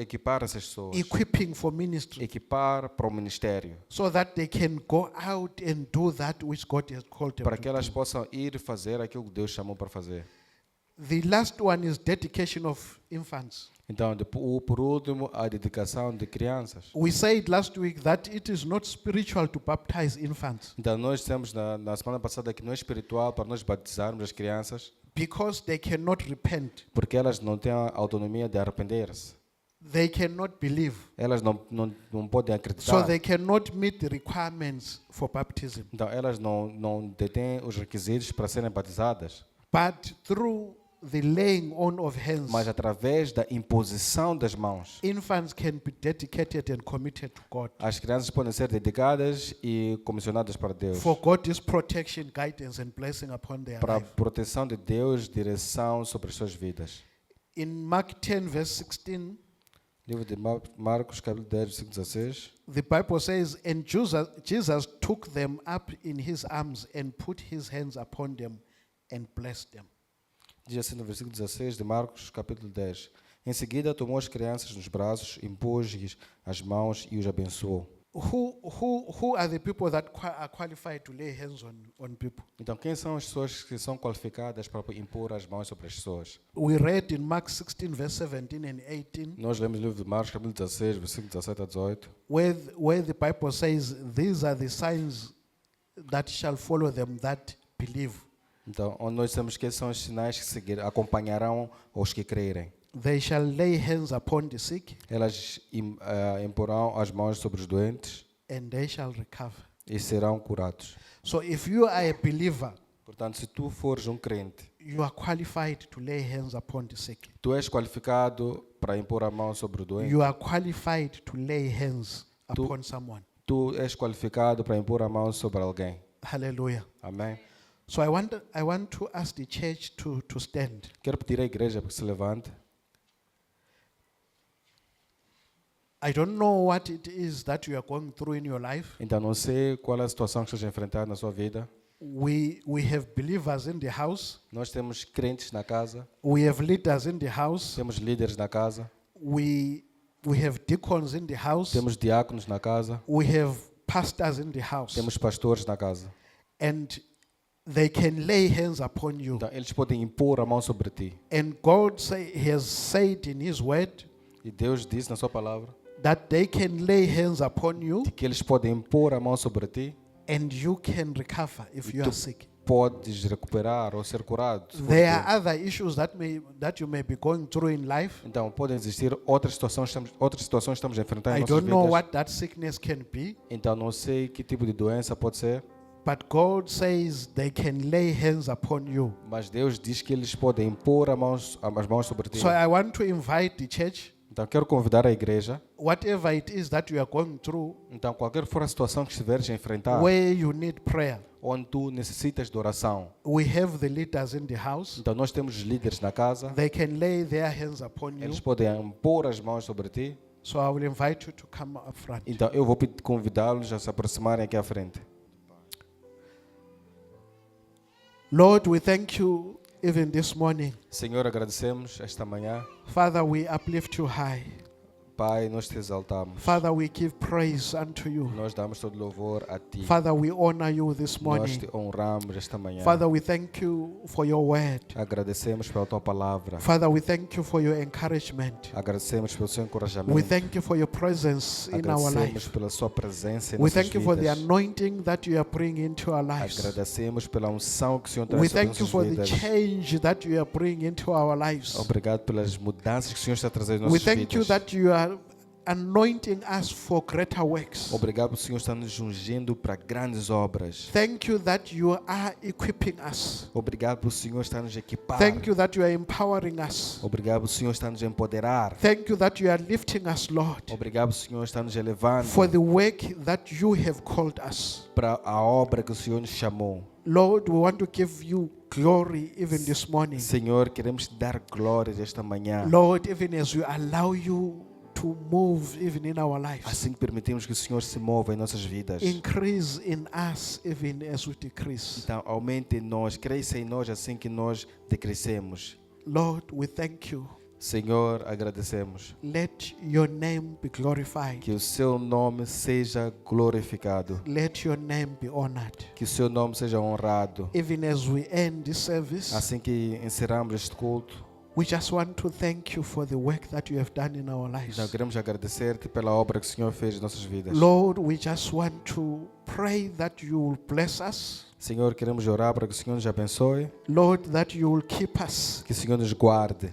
equipar essas pessoas. equipping for ministry, Equipar para o ministério. so that they can go out and do that which God has called them Para to que elas do. possam ir fazer aquilo que Deus chamou para fazer. The last one is dedication of infants. Então, por último, a dedicação de crianças. We said last week that it is not spiritual to baptize infants Então, nós dissemos na semana passada que não é espiritual para nós batizarmos as crianças, because they cannot repent. porque elas não têm a autonomia de arrepender-se. They cannot believe. Elas não podem So acreditar. they cannot meet the requirements for baptism. Então, elas não detêm os requisitos para serem batizadas. But through the laying on of hands, Mas através da imposição das mãos, infants can be dedicated and committed to God. as crianças podem ser dedicadas e comissionadas para Deus. For God's protection, guidance, and blessing upon their Para a life. proteção de Deus, direção sobre as suas vidas. In Mark 10, verse 16, Livro de Marcos, capítulo 10, versículo 16. the Bible says, and Jesus took them up in his arms and put his hands upon them and blessed them. Diz assim no versículo 16 de Marcos, capítulo 10. Em seguida, tomou as crianças nos braços, impôs-lhes as mãos e os abençoou. Who are the people that are qualified to lay hands on people? Então, quem são as pessoas que são qualificadas para impor as mãos sobre as pessoas? We read in Mark 16, verse 17 and 18, Nós lemos o livro de Marcos, capítulo 16, versículo 17 a 18. where the Bible says, these are the signs that shall follow them that believe. Então, onde nós temos que são os sinais que acompanharão os que crerem. They shall lay hands upon the sick, Elas imporão as mãos sobre os doentes and they shall recover. e serão curados. So if you are a believer, Portanto, se tu fores um crente, you are qualified to lay hands upon the sick. tu és qualificado para impor a mão sobre o doente. You are qualified to lay hands Tu- upon someone. Tu és qualificado para impor a mão sobre alguém. Hallelujah. Amém? So I want to ask the church to stand. Quero pedir à igreja para que se levante. I don't know what it is that you are going through in your life. Então, não sei qual é a situação que estás a enfrentar na sua vida. We have believers in the house. Nós temos crentes na casa, We have leaders in the house. temos líderes na casa, We have deacons in the house. temos diáconos na casa, We have pastors in the house. temos pastores na casa. And they can lay hands upon you. Então, eles podem impor a mão sobre ti. And God has said in His word E Deus diz na sua palavra that they can lay hands upon you que eles podem impor a mão sobre ti and you can recover if you are sick. podes recuperar ou ser curado. se fores There doente. are other issues that you may be going through in life. Então, podem existir outras situações que estamos a enfrentar em I nossas don't know vidas. what that sickness can be, Então, não sei que tipo de doença pode ser, but God says they can lay hands upon you. mas Deus diz que eles podem impor as mãos sobre ti. So I want to invite the church, Então, quero convidar a igreja. whatever it is that you are going through, Então, qualquer for a situação que estiveres a enfrentar, where you need prayer. onde tu necessitas de oração. We have the leaders in the house. Então, nós temos líderes na casa. They can lay their hands upon you. Eles podem impor as mãos sobre ti. So I will invite you to come up front. Então, eu vou convidá-los a se aproximarem aqui à frente. Lord, we thank you even this morning. Senhor, agradecemos esta manhã. Father, we uplift you high. Pai, nós te exaltamos. Father, we give praise unto you. Nós damos todo louvor a ti. Father, we honor you this Nós morning. te honramos esta manhã. Father, we thank you for your word. Agradecemos pela tua palavra. Father, we thank you for your encouragement. Agradecemos pelo seu We encorajamento. thank you for your presence in our Agradecemos life. pela sua presença em We nossas thank you for the vidas. anointing that you are bringing into our lives. Agradecemos pela unção que o Senhor We traz sobre thank you nossas for the vidas. change that you are bringing into our lives. Obrigado pelas mudanças que o Senhor está a trazer em We nossas thank you vidas. that you are anointing us for greater works. Obrigado, o Senhor está nos ungindo para grandes obras. Thank you that you are equipping us. Obrigado, o Senhor está nos equipar. Thank you that you are empowering us. Obrigado, o Senhor está nos empoderar. Thank you that you are lifting us, Lord, Obrigado, o Senhor está nos elevando for the work that you have called us. para a obra que o Senhor nos chamou. Lord, we want to give you glory even this morning. Senhor, queremos te dar glórias esta manhã. Lord, even as we allow you to move even in our lives. Assim que permitimos que o Senhor se mova em nossas vidas. Increase in us even as we decrease. Então, aumente em nós, cresça em nós assim que nós decrescemos. Lord, we thank you. Senhor, agradecemos. Let your name be glorified. Que o seu nome seja glorificado. Let your name be honored. Que o seu nome seja honrado. Even as we end this service, Assim que encerramos este culto, we just want to thank you for the work that you have done in our então lives. queremos agradecer-te pela obra que o Senhor fez em nossas vidas. Lord, we just want to pray that you will bless us. Senhor, queremos orar para que o Senhor nos abençoe, Lord, that you will keep us. que o Senhor nos guarde,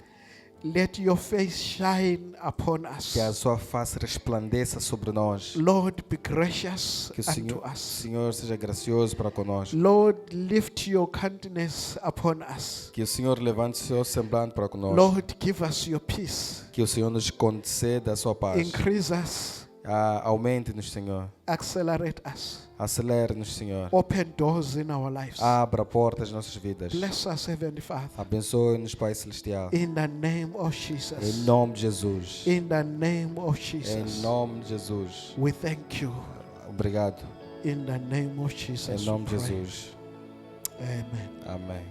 Let your face shine upon us. que a sua face resplandeça sobre nós, Lord, be gracious que o unto us. Senhor seja gracioso para conosco, Lord, lift your countenance upon us. que o Senhor levante o seu semblante para conosco, Lord, give us your peace. que o Senhor nos conceda a sua paz. Increase us. Aumente-nos, Senhor. Accelerate us. Acelere-nos, Senhor. Open doors in our lives. Abra portas nas nossas vidas. Bless us, Heavenly Father. Abençoe-nos, Pai Celestial. In the name of Em Jesus. nome de Jesus. In the name of Em Jesus. nome de Jesus. We thank you. Obrigado. In the name of Jesus. Em nome we de pray. Jesus. Amen. Amém.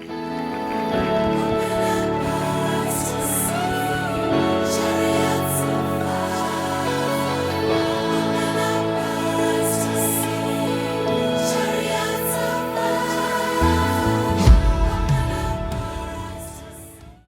Amen.